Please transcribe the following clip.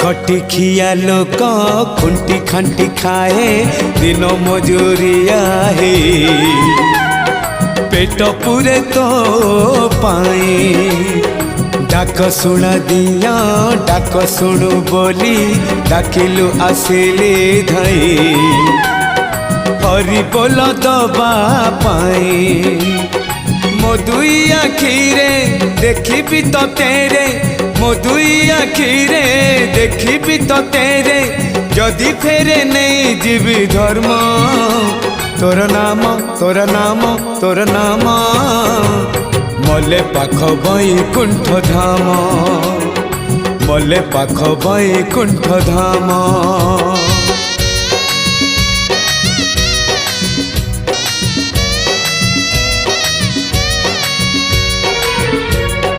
खटी खिया लोक खुंटी खांटी खाए दिन मजूरिया है पेट पूरे तो पाए डाक शुणा दिया डाक शुणु बोली डाकिलु आसिले धाई हरि बोल दबा पाए मो दुई आखिरे देखी तो तेरे मो दुई आखिरे देखी तो तेरे जदि फेरे नहीं जीवी धर्म तोर नाम तोर नाम तोर नाम मले पाख बैकुंठ धाम मले पाख बैकुंठ धाम।